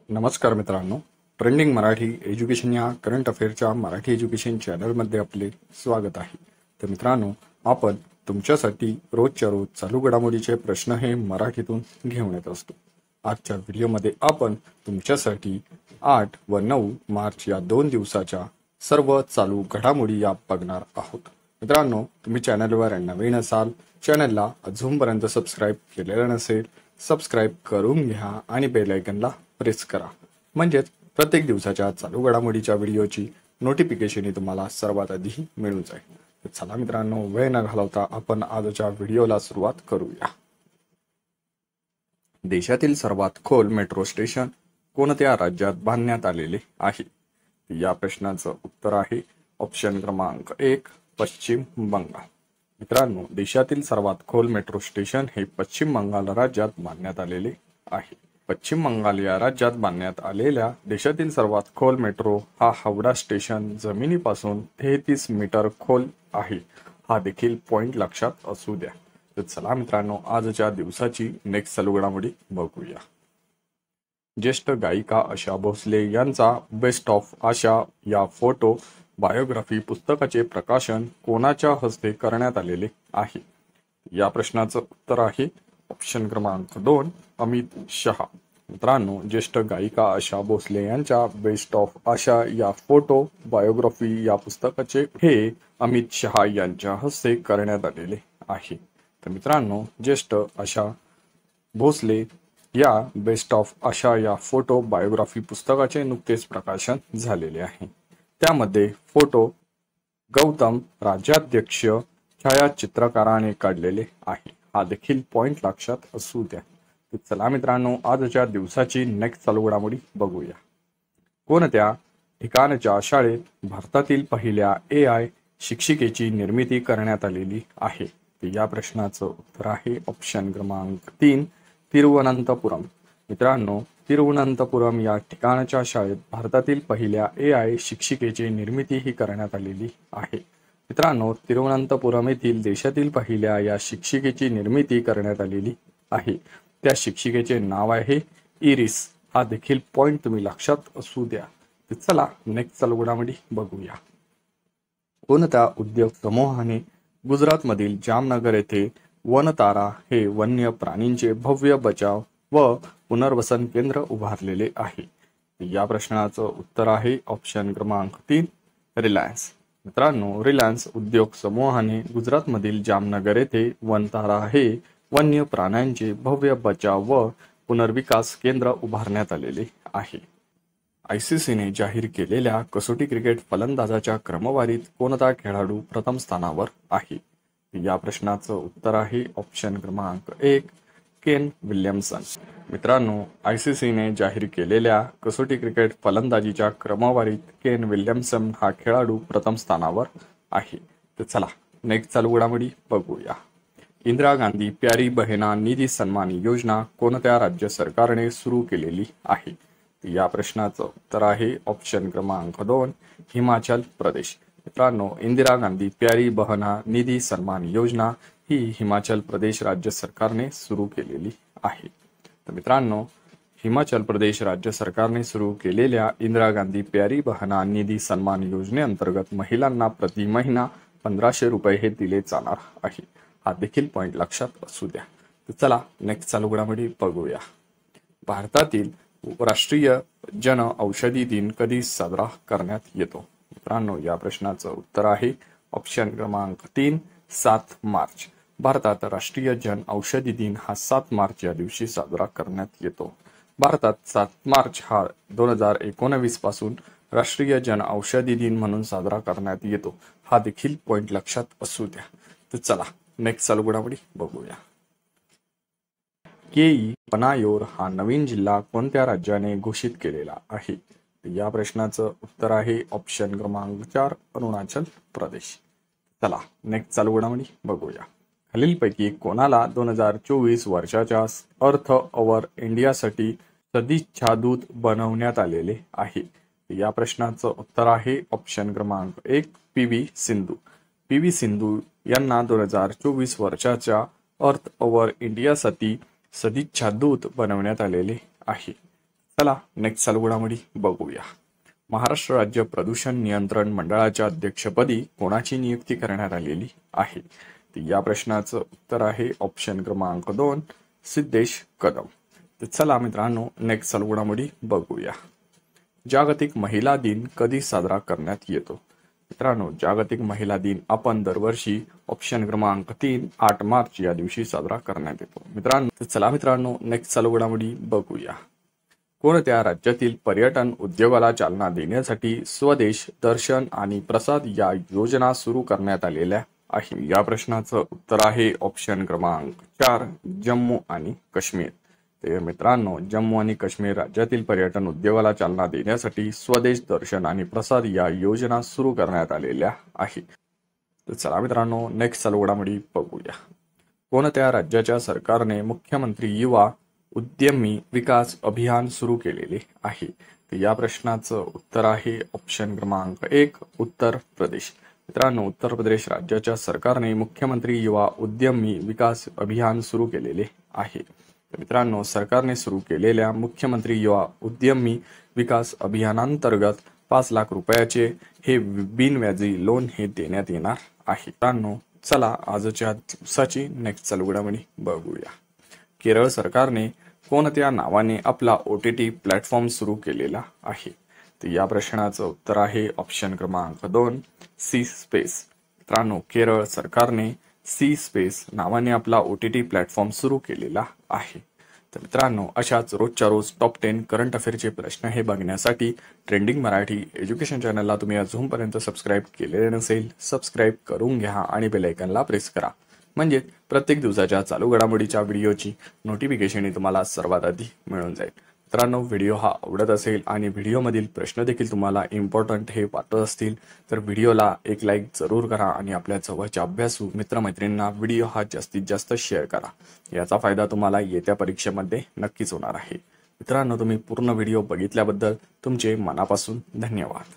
नमस्कार मित्रांनो, trending Marathi education या करंट अफेअरच्या मराठी एज्युकेशन चॅनलमध्ये आपले स्वागत आहे। तर मित्रांनो, आपण तुमच्यासाठी रोजच्या रोज चालू घडामोडीचे प्रश्न हे मराठीतून घेऊन येत असतो। आजच्या व्हिडिओमध्ये आपण तुमच्यासाठी 8 व 9 मार्च या 2 दिवसाच्या सर्व चालू घडामोडी या बघणार आहोत। मित्रांनो, तुम्ही चॅनलवर नवीन असाल, चॅनलला अजूनपर्यंत सबस्क्राइब केलेलं नसेल, सबस्क्राइब करून घ्या आणि बेल आयकनला प्रेस करा, म्हणजे प्रत्येक दिवसाच्या चालू घडामोडीच्या व्हिडिओची नोटिफिकेशन तुम्हाला सर्वात आधी मिळून जाईल। तर चला मित्रांनो, वेळ न घालवता आपण आजच्या व्हिडिओला सुरुवात करूया। देशातील सर्वात खोल मेट्रो स्टेशन कोणत्या राज्यात बांधण्यात आलेले आहे? या प्रश्नाचं उत्तर आहे ऑप्शन क्रमांक 1 पश्चिम बंगाल। मित्रांनो, देशातील सर्वात खोल मेट्रो स्टेशन हे पश्चिम बंगाल राज्यात बांधण्यात आलेले आहे। पश्चिम बंगाल या राज्यात बांधण्यात आलेल्या देशातील सर्वात खोल मेट्रो हा हावडा स्टेशन जमिनीपासून 33 मीटर खोल आहे। हा देखील पॉइंट लक्षात असू द्या। तर चला मित्रांनो, आजच्या दिवसाची नेक्स्ट चालू घडामोडी बघूया। ज्येष्ठ गायिका आशा भोसले यांचा बेस्ट ऑफ आशा या फोटो बायोग्राफी पुस्तकाचे प्रकाशन कोणाच्या हस्ते करण्यात आलेले आहे? या प्रश्नाचं उत्तर आहे ऑप्शन क्रमांक 2 अमित शहा। मित्रांनो, ज्येष्ठ गायिका आशा भोसले यांच्या बेस्ट ऑफ आशा या फोटो बायोग्राफी या पुस्तकाचे हे अमित शहा यांच्या हस्ते करण्यात आलेले आहे। तर मित्रांनो, ज्येष्ठ आशा भोसले या बेस्ट ऑफ आशा या फोटो बायोग्राफी पुस्तकाचे नुकतेच प्रकाशन झालेले आहे। त्यामध्ये फोटो गौतम राज्याध्यक्ष छायाचित्रकाराने काढलेले आहे। हा देखील पॉइंट लक्षात असू द्या। तर चला मित्रांनो, आजच्या दिवसाची नेक्स्ट चालू घडामोडी बघूया। कोणत्या ठिकाणच्या शाळेत भारतातील पहिल्या AI शिक्षिकेची निर्मिती करण्यात आलेली आहे? तर या प्रश्नाचं उत्तर आहे ऑप्शन क्रमांक 3 तिरुवनंतपुरम। मित्रांनो, तिरुवनंतपुरम या ठिकाणच्या शाळेत भारतातील पहिल्या AI शिक्षिकेची निर्मिती ही करण्यात आलेली आहे। मित्रांनो, तिरुवनंतपुरम येथील देशातील पहिल्या या शिक्षिकेची निर्मिती करण्यात आलेली आहे। त्या शिक्षिकेचे नाव आहे इरिस। हा देखील पॉइंट तुम्ही लक्षात असू द्या। तर चला नेक्स्ट चालू घडामोडी बघूया। कोणत्या उद्योग समूहाने गुजरातमधील जामनगर येथे वनतारा हे वन्य प्राणींचे भव्य बचाव व पुनर्वसन केंद्र उभारलेले आहे? या प्रश्नाचं उत्तर आहे ऑप्शन क्रमांक 3 रिलायन्स। मित्रांनो, रिलायन्स उद्योग समूहाने गुजरातमधील जामनगर येथे वनतारा हे वन्य प्राण्यांचे भव्य बचाव व पुनर्विकास केंद्र उभारण्यात आलेले आहे। ICCने जाहीर केलेल्या कसोटी क्रिकेट फलंदाजाच्या क्रमवारीत कोणता खेळाडू प्रथम स्थानावर आहे? या प्रश्नाचं उत्तर आहे ऑप्शन क्रमांक 1 केन विल्यमसन। मित्रांनो, ICCने जाहीर केलेल्या कसोटी क्रिकेट फलंदाजीच्या क्रमवारीत केन विल्यमसन हा खेळाडू प्रथम स्थानावर आहे। तर चला नेक्स्ट चालू घडामोडी बघूया। इंदिरा गांधी प्यारी बहना निधी सन्मान योजना कोणत्या राज्य सरकारने सुरू केलेली आहे? या प्रश्नाचं उत्तर आहे ऑप्शन क्रमांक 2 हिमाचल प्रदेश। मित्रांनो, इंदिरा गांधी प्यारी बहना निधी सन्मान योजना ही हिमाचल प्रदेश राज्य सरकारने सुरू केलेली आहे। तर मित्रांनो, हिमाचल प्रदेश राज्य सरकारने सुरू केलेल्या इंदिरा गांधी प्यारी बहना निधी सन्मान योजनेअंतर्गत महिलांना प्रति महिना 1500 रुपये हे दिले जाणार आहे। हा देखील पॉइंट लक्षात असू द्या। तर चला नेक्स्ट चालू घडामोडी बघूया। भारतातील राष्ट्रीय जन औषधी दिन कधी साजरा करण्यात येतो? मित्रांनो, या प्रश्नाचं उत्तर आहे ऑप्शन क्रमांक 3 7 मार्च। भारतात राष्ट्रीय जन औषधी दिन हा 7 मार्च या दिवशी साजरा करण्यात येतो। भारतात 7 मार्च हा 2019 पासून राष्ट्रीय जन औषधी दिन म्हणून साजरा करण्यात येतो। हा देखील पॉइंट लक्षात असू द्या। तर चला नेक्स्ट चालू घडामोडी बघूया। केई पनायोर हा नवीन जिल्हा कोणत्या राज्याने घोषित केलेला आहे? या प्रश्नाचं उत्तर आहे ऑप्शन क्रमांक 4 अरुणाचल प्रदेश। चला नेक्स्ट चालू घडामोडी बघूया। खालीलपैकी कोणाला 2024 वर्षाच्या अर्थ अवर इंडियासाठी सदिच्छादूत बनवण्यात आलेले आहे? या प्रश्नाचं उत्तर आहे ऑप्शन क्रमांक 1 PV सिंधू। PV सिंधू यांना 2024 वर्षाच्या अर्थ अवर इंडियासाठी सदिच्छादूत बनवण्यात आलेले आहे। चला नेक्स्ट चालू घडामोडी बघूया। महाराष्ट्र राज्य प्रदूषण नियंत्रण मंडळाच्या अध्यक्षपदी कोणाची नियुक्ती करण्यात आलेली आहे? या प्रश्नाचं उत्तर आहे ऑप्शन क्रमांक 2 सिद्धेश कदम। तर चला मित्रांनो नेक्स्ट चालू घडामोडी बघूया। जागतिक महिला दिन कधी साजरा करण्यात येतो? मित्रांनो जागतिक महिला दिन आपण दरवर्षी ऑप्शन क्रमांक 3 8 मार्च या दिवशी साजरा करण्यात येतो मित्रांनो। तर चला मित्रांनो नेक्स्ट चालू घडामोडी बघूया। कोणत्या राज्यातील पर्यटन उद्योगाला चालना देण्यासाठी स्वदेश दर्शन आणि प्रसाद या योजना सुरू करण्यात आलेल्या आहे? या प्रश्नाचं उत्तर आहे ऑप्शन क्रमांक 4 जम्मू आणि काश्मीर। तर मित्रांनो जम्मू आणि काश्मीर राज्यातील पर्यटन उद्योगाला चालना देण्यासाठी स्वदेश दर्शन आणि प्रसाद या योजना सुरू करण्यात आलेल्या आहे। तर चला मित्रांनो नेक्स्ट चालू घडामोडी बघूया। कोणत्या राज्याच्या सरकारने मुख्यमंत्री युवा उद्यमी विकास अभियान सुरू केलेले आहे? तर या प्रश्नाचं उत्तर आहे ऑप्शन क्रमांक 1 उत्तर प्रदेश। मित्रांनो उत्तर प्रदेश राज्याच्या सरकारने मुख्यमंत्री युवा उद्यमी विकास अभियान सुरू केलेले आहे। तर मित्रांनो सरकारने सुरू केलेल्या मुख्यमंत्री युवा उद्यमी विकास अभियानांतर्गत 5 लाख रुपयाचे हे बिनव्याजी लोन हे देण्यात येणार आहे। मित्रांनो चला आजच्या दिवसाची नेक्स्ट चालू घडामोडी बघूया। केरळ सरकारने कोणत्या नावाने आपला OTT प्लॅटफॉर्म सुरू केलेला आहे? तर या प्रश्नाचं उत्तर आहे ऑप्शन क्रमांक 2 सी स्पेस। मित्रांनो केरळ सरकारने सी स्पेस नावाने आपला OTT प्लॅटफॉर्म सुरू केलेला आहे। तर मित्रांनो अशाच रोजच्या रोज टॉप 10 करंट अफेअरचे प्रश्न हे बघण्यासाठी ट्रेंडिंग मराठी एज्युकेशन चॅनलला तुम्ही अजूनपर्यंत सबस्क्राईब केलेले नसेल सबस्क्राईब करून घ्या आणि बेल आयकॉनला प्रेस करा, म्हणजे प्रत्येक दिवसाच्या चालू घडामोडीच्या व्हिडिओची नोटिफिकेशन तुम्हाला सर्वात आधी मिळून जाईल। मित्रांनो व्हिडिओ हा आवडत असेल आणि व्हिडिओमधील प्रश्न देखील तुम्हाला इम्पॉर्टंट हे वाटत असतील तर व्हिडिओला एक लाईक जरूर करा आणि आपल्या जवळच्या अभ्यासू मित्रमैत्रिणींना व्हिडिओ हा जास्तीत जास्त शेअर करा। याचा फायदा तुम्हाला येत्या परीक्षेमध्ये नक्कीच होणार आहे। मित्रांनो तुम्ही पूर्ण व्हिडिओ बघितल्याबद्दल तुमचे मनापासून धन्यवाद।